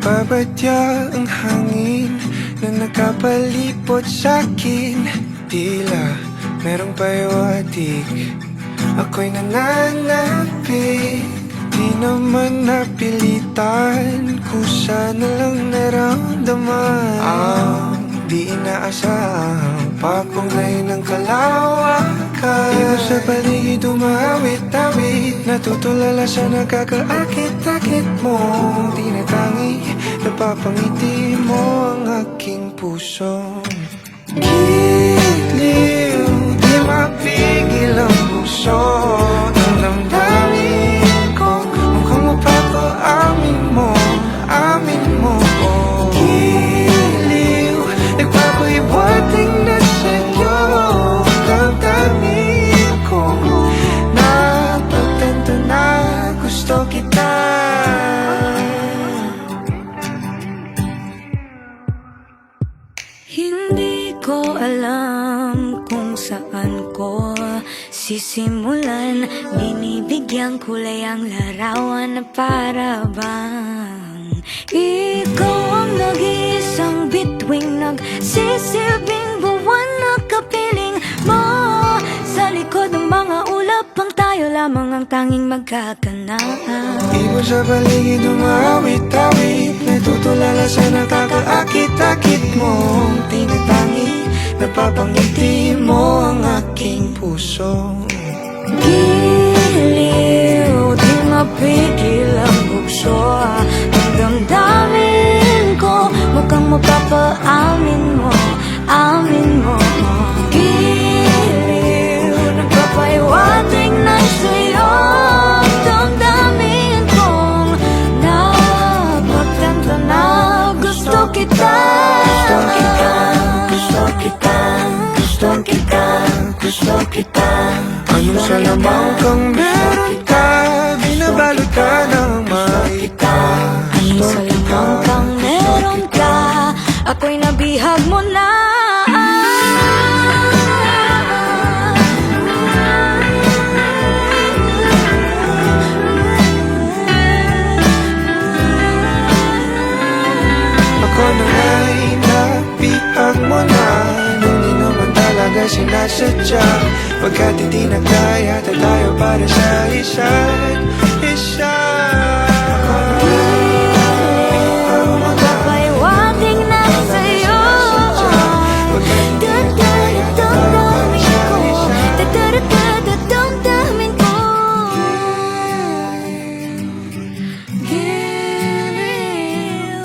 Nagbabadya ang hangin na nakapalipot sa'kin. Tila merong pahiwatig, ako'y nananapik. Di naman napilitan, kusa na lang naramdaman ang di inaasahang papunay ng kalawakan. Iba sa paligid umawit-awit, natutulala sa nakakaakit-akit mo. Tinatangi, napapangiti mo ang aking puso. Giliw, di mapigil ang puso ng damdamin ko. Mukhang mapapaamin mo, amin mo. Giliw, nagpapahiwating na sa'yo ang damdamin ko. Napagtanto na gusto kita. Hindi ko alam kung saan ko sisimulan. Binibigyan kulay ang larawan na para bang ikaw ang nag-iisang bituing, nagsisilbing buwan na kapiling mo. Sa likod ng mga ulap ang tayo lamang ang tanging magkakanaan. Iba sa paligid umawit-awit, natutulala sa nakakaakit-akit mo. Tinatangi, napapangiti mo ang aking puso. Giliw, di mapigil ang bukso ang damdamin ko. Mukhang mapapaamin mo, amin mo. Giliw, nagpapahiwatig na sa'yo ang damdamin kong napagtanto na gusto kita. Gusto kita, gusto kita, gusto kita, gusto kita. Anong salamang kang meron ka, binabalot ka ng makita. Anong salamang kang meron ka, ako'y nabihag mo na. Ako na nga'y nabihag mo na, nung di naman talaga sinasadya. Pagkat hindi nagkaya tayo para sa isa't isa. Magpapahiwatig na sa'yo damdamin ko. Giliw,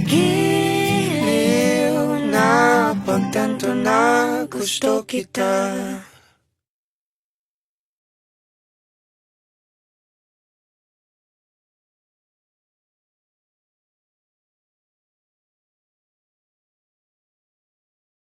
giliw, Napagtanto na gusto kita.